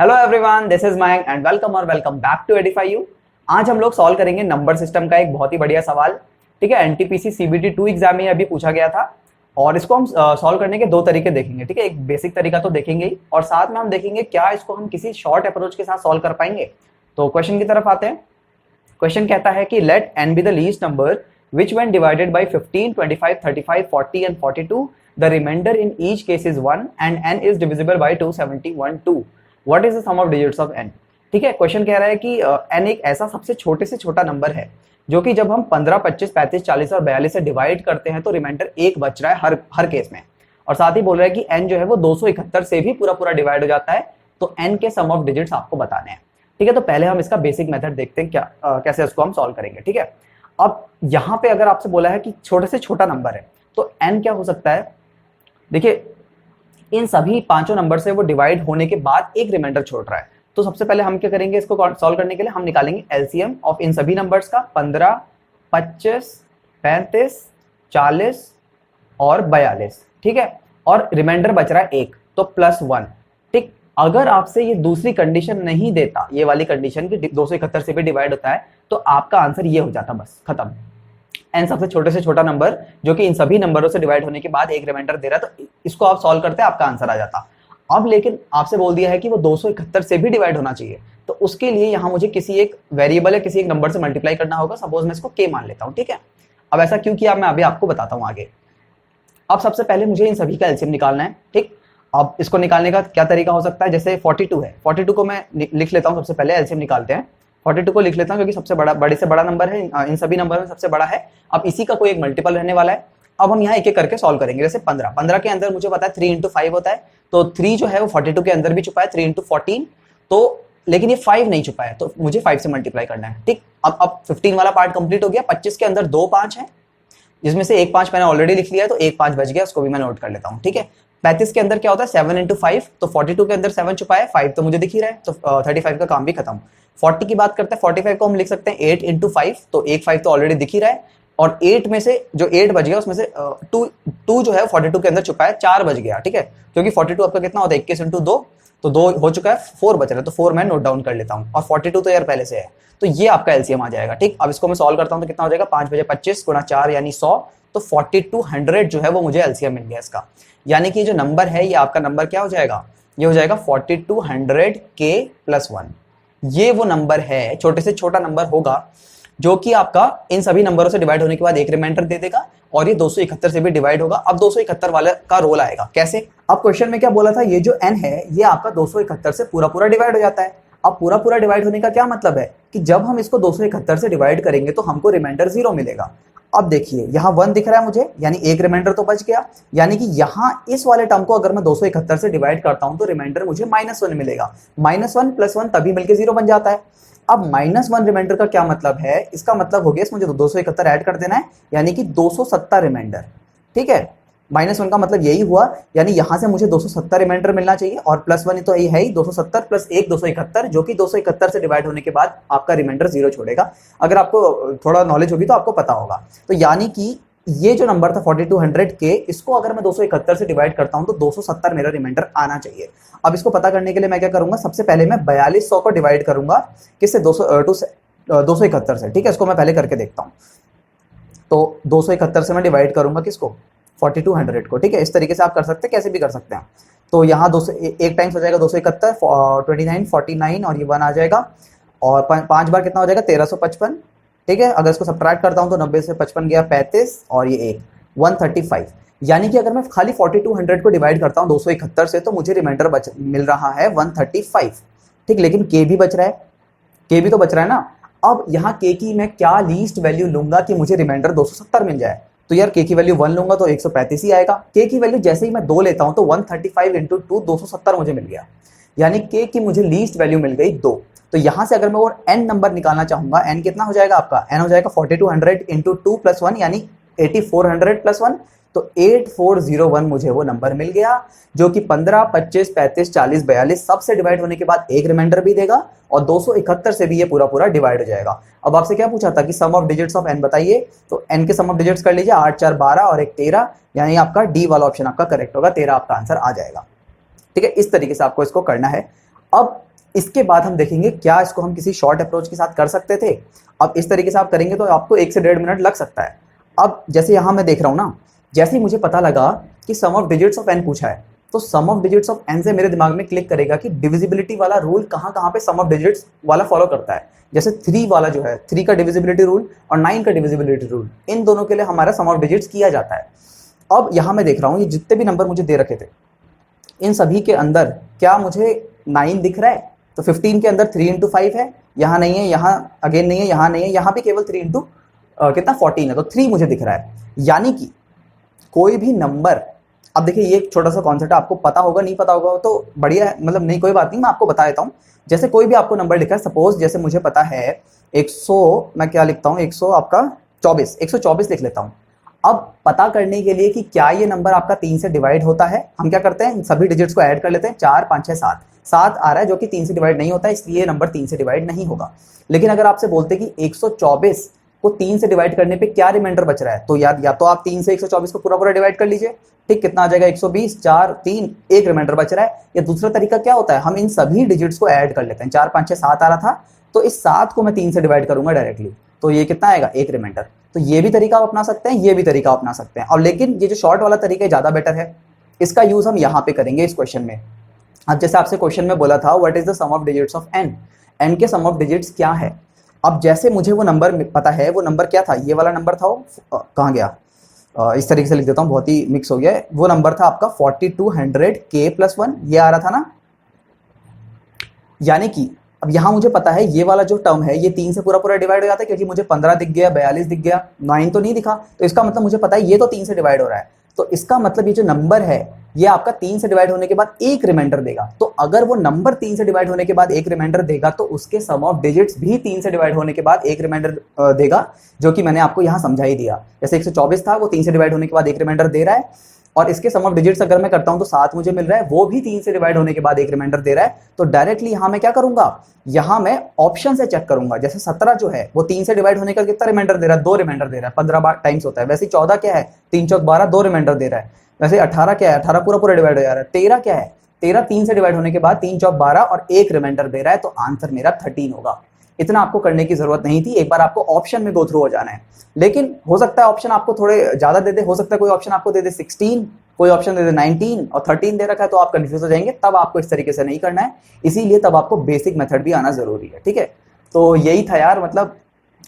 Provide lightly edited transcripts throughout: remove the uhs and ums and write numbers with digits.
Hello everyone, this is Mayank and welcome back to Edify you. आज हम लोग solve करेंगे नंबर सिस्टम का एक बहुत ही बढ़िया सवाल। ठीक है, एनटीपीसी सीबीटी 2 एग्जाम में अभी पूछा गया था और इसको हम सॉल्व करने के दो तरीके देखेंगे। ठीक है, एक बेसिक तरीका तो देखेंगे ही और साथ में हम देखेंगे क्या इसको हम किसी शॉर्ट अप्रोच के साथ सॉल्व कर पाएंगे। तो क्वेश्चन की तरफ आते हैं। क्वेश्चन कहता है कि let n be the least number which when divided by 15, 25, 35, 40 and 42 the remainder in each case is 1 and n is divisible by 271 2. What is the sum of digits of n? ठीक है, question कह रहा है कि n एक ऐसा सबसे छोटे से छोटा नंबर है जो कि जब हम 15, 25, 35, 40 और 42 से डिवाइड करते हैं तो रिमाइंडर एक बच रहा है हर केस में। और साथ ही बोल रहा है कि n जो है वो 271 से भी पूरा पूरा डिवाइड हो जाता है। तो n के सम ऑफ डिजिट्स आपको बताने हैं। ठीक है, तो पहले हम इसका बेसिक मेथड देखते हैं कैसे इसको हम सॉल्व करेंगे। ठीक है, अब यहां पे अगर आपसे बोला है कि छोटे से छोटा नंबर है तो n क्या हो सकता है। देखिए, इन सभी पांचों नंबर से वो डिवाइड होने के बाद एक रिमाइंडर छोड़ रहा है। तो सबसे पहले हम क्या करेंगे, इसको सॉल्व करने के लिए हम निकालेंगे एलसीएम ऑफ इन सभी नंबर्स का। 15, 25, 35, 40 और 42। ठीक है, और रिमाइंडर बच रहा है एक, तो +1। ठीक, अगर आपसे ये दूसरी कंडीशन नहीं देता, ये वाली कंडीशन की 271 से भी डिवाइड होता है, तो आपका आंसर ये हो जाता, बस खत्म। एन सबसे छोटे से छोटा नंबर जो कि इन सभी नंबरों से डिवाइड होने के बाद एक रिमाइंडर दे रहा है, तो इसको आप सॉल्व करते हैं, आपका आंसर आ जाता। अब लेकिन आपसे बोल दिया है कि वो 271 से भी डिवाइड होना चाहिए, तो उसके लिए यहां मुझे किसी एक वेरिएबल या किसी एक नंबर से मल्टीप्लाई करना होगा। सपोज मैं इसको के मान लेता हूं। ठीक है, अब ऐसा क्यों किया मैं अभी आपको बताता हूं आगे। अब सबसे पहले मुझे इन सभी का एलसीएम निकालना है। ठीक, अब इसको निकालने का क्या तरीका हो सकता है, जैसे 42 है, 42 को मैं लिख लेता हूं। सबसे पहले एलसीएम निकालते हैं। 42 को लिख लेता हूं क्योंकि सबसे बड़े से बड़ा नंबर है, इन सभी नंबर में सबसे बड़ा है। अब इसी का कोई एक मल्टीपल रहने वाला है। अब हम यहाँ एक एक करके सॉल्व करेंगे। जैसे 15 के अंदर मुझे पता है 3 × 5 होता है, तो 3 जो है वो 42 के अंदर भी छुपा है, 3 × 14। तो लेकिन ये 5 नहीं छुपा है, तो मुझे 5 से मल्टीप्लाई करना है। ठीक, अब 15 वाला पार्ट कंप्लीट हो गया। 25 के अंदर 2 5 है, जिसमें से एक 5 मैंने ऑलरेडी लिख लिया है, तो एक 5 बच गया, उसको भी मैं नोट कर लेता हूँ। ठीक है, 35 के अंदर क्या होता है 7 × 5, तो 42 के अंदर 7 छुपा है, 5 तो मुझे दिख ही रहा है, तो 35 का काम भी खत्म। 40 की बात करते हैं, 45 को हम लिख सकते हैं 8 × 5, तो एक 5 तो ऑलरेडी दिख ही रहा है, और 8 में से जो 8 बच गया उसमें से 2 जो है 42 के अंदर छुपा है, 4 बच गया। ठीक है, क्योंकि 42 आपका कितना होता है 21 × 2, तो 2 हो चुका है, 4 बच रहा है, तो 4 मैं नोट डाउन कर लेता हूँ, और 42 तो यार पहले से है, तो ये आपका एलसीएम आ जाएगा। ठीक, अब इसको मैं सॉल्व करता हूँ तो कितना हो जाएगा, 5 बजे 25 × 4 यानी 100, तो 4200 जो है वो मुझे एलसीएम मिल गया इसका। यानी कि जो नंबर है ये आपका नंबर क्या हो जाएगा, ये हो जाएगा 4200 के +1। ये वो नंबर है, छोटे से छोटा नंबर होगा जो कि आपका इन सभी नंबरों से डिवाइड होने के बाद एक रिमाइंडर दे देगा, और ये 271 से भी डिवाइड होगा। अब 271 वाले का रोल आएगा कैसे। अब क्वेश्चन में क्या बोला था, ये जो n है ये आपका 271 से पूरा पूरा डिवाइड हो जाता है। अब पूरा पूरा डिवाइड होने का क्या मतलब है कि जब हम इसको 271 से डिवाइड करेंगे तो हमको रिमाइंडर 0 मिलेगा। अब देखिए यहाँ 1 दिख रहा है मुझे, यानी एक रिमाइंडर तो बच गया। यानी कि यहाँ इस वाले टर्म को अगर मैं 271 से डिवाइड करता हूं तो रिमाइंडर मुझे -1 मिलेगा। -1 + 1 तभी मिलकर 0 बन जाता है। अब -1 रिमाइंडर का क्या मतलब है, इसका मतलब हो गया इसमें जो 271 ऐड कर देना है, यानी कि 270 रिमाइंडर। ठीक है, -1 का मतलब यही हुआ, यानी यहां से मुझे 270 रिमाइंडर मिलना चाहिए, और +1 तो यही है ही, 270 + 1 271, जो कि 271 से डिवाइड होने के बाद आपका रिमाइंडर 0 छोड़ेगा। अगर आपको थोड़ा नॉलेज होगी तो आपको पता होगा। तो यानी कि ये जो नंबर था 4200 के, इसको अगर मैं 271 से डिवाइड करता हूं तो 270 मेरा रिमाइंडर आना चाहिए। अब इसको पता करने के लिए मैं क्या करूंगा, सबसे पहले मैं 4200 को डिवाइड करूंगा किससे, 271 से। ठीक है, इसको मैं पहले करके देखता हूं। तो 271 से मैं डिवाइड करूंगा किसको, 4200 को। ठीक है, इस तरीके से आप कर सकते हैं, कैसे भी कर सकते हैं। तो यहाँ 200 एक टाइम्स हो जाएगा 271, 29 49 और ये 1 आ जाएगा, और 5 बार कितना हो जाएगा 1355। ठीक है, अगर इसको सब्ट्रैक्ट करता हूँ तो 90 से 55 गया 35, और ये 1 135। यानी कि अगर मैं खाली 4200 को डिवाइड करता हूँ 271 से, तो मुझे रिमाइंडर मिल रहा है 135। ठीक, लेकिन के भी बच रहा है, के भी तो बच रहा है ना। अब यहाँ के की मैं क्या लीस्ट वैल्यू लूंगा कि मुझे रिमाइंडर 270 मिल जाए, तो यार के की वैल्यू 1 लूंगा तो 135 ही आएगा। के की वैल्यू जैसे ही मैं 2 लेता हूं तो 135 × 2 270 मुझे मिल गया, यानी के की मुझे लीस्ट वैल्यू मिल गई 2। तो यहां से अगर मैं और n नंबर निकालना चाहूंगा, n कितना हो जाएगा आपका, n हो जाएगा 4200 × 2 + 1 यानी 8400 + 1, तो 8401 मुझे वो नंबर मिल गया, जो कि 15, 25, 35, 40, 42 सबसे डिवाइड होने के बाद एक रिमाइंडर भी देगा, और 271 से भी ये पूरा पूरा डिवाइड हो जाएगा। अब आपसे क्या पूछा था कि सम ऑफ डिजिट्स ऑफ n बताइए, तो n के सम ऑफ डिजिट्स कर लीजिए, 8 4 12 और 1 13, यानी आपका डी वाला ऑप्शन आपका करेक्ट होगा, 13 आपका आंसर आ जाएगा। ठीक है, इस तरीके से आपको इसको करना है। अब इसके बाद हम देखेंगे क्या इसको हम किसी शॉर्ट अप्रोच के साथ कर सकते थे। अब इस तरीके से आप करेंगे तो आपको 1 से 1.5 मिनट लग सकता है। अब जैसे यहाँ मैं देख रहा हूँ ना, जैसे ही मुझे पता लगा कि सम ऑफ डिजिट्स ऑफ एन पूछा है, तो सम ऑफ डिजिट्स ऑफ एन से मेरे दिमाग में क्लिक करेगा कि डिविजिबिलिटी वाला रूल कहाँ कहाँ पे सम ऑफ डिजिट्स वाला फॉलो करता है। जैसे 3 वाला जो है, 3 का डिविजिबिलिटी रूल और 9 का डिविजिबिलिटी रूल, इन दोनों के लिए हमारा सम ऑफ डिजिट्स किया जाता है। अब यहाँ मैं देख रहा हूँ ये जितने भी नंबर मुझे दे रखे थे, इन सभी के अंदर क्या मुझे 9 दिख रहा है? तो 15 के अंदर 3 इंटू 5 है, यहाँ नहीं है, यहाँ अगेन नहीं है, यहाँ नहीं है, यहाँ भी केवल 3 इंटू कितना 14 है, तो 3 मुझे दिख रहा है। यानी कि कोई भी नंबर, अब देखिए ये एक छोटा सा कॉन्सेप्ट है, आपको पता होगा नहीं पता होगा तो बढ़िया है, मतलब नहीं कोई बात नहीं, मैं आपको बता देता हूँ। जैसे कोई भी आपको नंबर लिखा है, सपोज जैसे मुझे पता है 100, मैं क्या लिखता हूँ, 100 आपका 24, 124 लिख लेता हूँ। अब पता करने के लिए कि क्या ये नंबर आपका 3 से डिवाइड होता है, हम क्या करते हैं, सभी डिजिट्स को ऐड कर लेते हैं, 4 5 6 7, 7 आ रहा है जो कि 3 से डिवाइड नहीं होता है, इसलिए नंबर 3 से डिवाइड नहीं होगा। लेकिन अगर आपसे बोलते कि 124 को 3 से डिवाइड करने पे क्या रिमाइंडर बच रहा है, तो या तो आप 3 से 124 को पूरा पूरा डिवाइड कर लीजिए, ठीक, कितना आ जाएगा 120, 4 3, एक रिमाइंडर बच रहा है। या दूसरा तरीका क्या होता है, हम इन सभी डिजिट्स को ऐड कर लेते हैं, 4 5 6 7 आ रहा था, तो इस 7 को मैं 3 से डिवाइड करूंगा डायरेक्टली, तो ये कितना आएगा, एक रिमाइंडर। तो ये भी तरीका आप अपना सकते हैं, ये भी तरीका अपना सकते हैं। और लेकिन ये जो शॉर्ट वाला तरीका है ज़्यादा बेटर है, इसका यूज हम यहाँ पे करेंगे इस क्वेश्चन में। अब जैसे आपसे क्वेश्चन में बोला था what is the sum of digits of N, N के सम ऑफ डिजिट्स क्या है। अब जैसे मुझे वो नंबर पता है, वो नंबर क्या था, ये वाला नंबर था, वो कहाँ गया, इस तरीके से लिख देता हूँ, बहुत ही मिक्स हो गया है। वो नंबर था आपका 4200 k+1, ये आ रहा था ना। यानी कि अब यहाँ मुझे पता है ये वाला जो टर्म है ये 3 से पूरा पूरा डिवाइड हो जाता है, क्योंकि मुझे 15 दिख गया, 42 दिख गया, 9 तो नहीं दिखा, तो इसका मतलब मुझे पता है ये तो 3 से डिवाइड हो रहा है। तो इसका मतलब ये जो नंबर है ये आपका 3 से डिवाइड होने के बाद एक रिमाइंडर देगा। तो अगर वो नंबर 3 से डिवाइड होने के बाद एक रिमाइंडर देगा तो उसके सम ऑफ डिजिट्स भी 3 से डिवाइड होने के बाद एक रिमाइंडर देगा, जो कि मैंने आपको यहाँ समझा ही दिया। जैसे 124 था, वो 3 से डिवाइड होने के बाद एक रिमाइंडर दे रहा है, और इसके सम ऑफ डिजिट्स अगर मैं करता हूं तो 7 मुझे मिल रहा है, वो भी 3 से डिवाइड होने के बाद एक रिमाइंडर दे रहा है। तो डायरेक्टली यहां मैं क्या करूंगा, यहां मैं ऑप्शन से चेक करूंगा। जैसे 17 जो है वो 3 से डिवाइड होने का कितना रिमाइंडर दे रहा है, 2 रिमाइंडर दे रहा है, 15 बार टाइम्स होता है। वैसे 14 क्या है, 3 चौक 12, 2 रिमाइंडर दे रहा है। वैसे 18 क्या है, 18 पूरा पूरा डिवाइड हो जा रहा है। 13 क्या है, 13 3 से डिवाइड होने के बाद 3 चौक 12 और एक रिमाइंडर दे रहा है, तो आंसर मेरा 13 होगा। इतना आपको करने की जरूरत नहीं थी, एक बार आपको ऑप्शन में गो थ्रू हो जाना है। लेकिन हो सकता है ऑप्शन आपको थोड़े ज्यादा दे दे, हो सकता है कोई ऑप्शन आपको दे दे 16, कोई ऑप्शन दे दे 19 और 13 दे रखा है, तो आप कंफ्यूज हो जाएंगे। तब आपको इस तरीके से नहीं करना है, इसीलिए तब आपको बेसिक मेथड भी आना जरूरी है, ठीक है। तो यही था यार, मतलब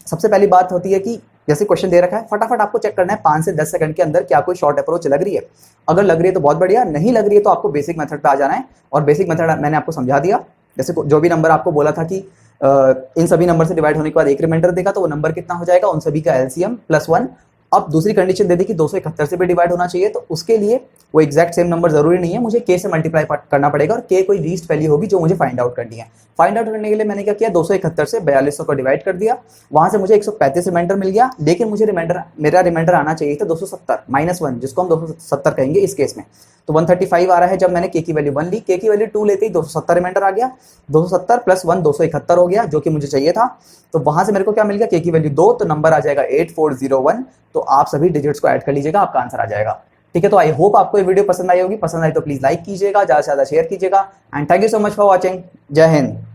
सबसे पहली बात होती है कि जैसे क्वेश्चन दे रखा है, फटाफट आपको चेक करना है 5 से 10 सेकंड के अंदर क्या कोई शॉर्ट अप्रोच लग रही है। अगर लग रही है तो बहुत बढ़िया, नहीं लग रही है तो आपको बेसिक मेथड पे आ जाना है। और बेसिक मेथड मैंने आपको समझा दिया। जैसे जो भी नंबर आपको बोला था कि इन सभी नंबर से डिवाइड होने के बाद एक रिमाइंडर देगा, तो वो नंबर कितना हो जाएगा, उन सभी का एलसीएम +1। अब दूसरी कंडीशन दे दी कि 271 से भी डिवाइड होना चाहिए, तो उसके लिए वो एग्जैक्ट सेम नंबर जरूरी नहीं है, मुझे के से मल्टीप्लाई करना पड़ेगा, और के कोई लीस्ट वैल्यू होगी जो मुझे फाइंड आउट करनी है। फाइंड आउट करने के लिए मैंने क्या किया, 271 से 4200 को डिवाइड कर दिया, वहां से मुझे 135 रिमाइंडर मिल गया। लेकिन मुझे मेरा रिमाइंडर आना चाहिए था 270 -1, जिसको हम 270 कहेंगे इस केस में। तो 135 आ रहा है, जब मैंने के की वैल्यू 1 ली, के की वैल्यू 2 लेते ही 270 रिमाइंडर आ गया, 270 + 1 271 हो गया, जो कि मुझे चाहिए था। तो वहां से मेरे को क्या मिल गया, के की वैल्यू 2, तो नंबर आ जाएगा 8401। तो आप सभी डिजिट्स को ऐड कर लीजिएगा, आपका आंसर आ जाएगा, ठीक है। तो आई होप आपको ये वीडियो पसंद आई होगी, पसंद आई तो प्लीज लाइक कीजिएगा, ज्यादा से ज्यादा शेयर कीजिएगा, and thank you so much for watching. जय हिंद।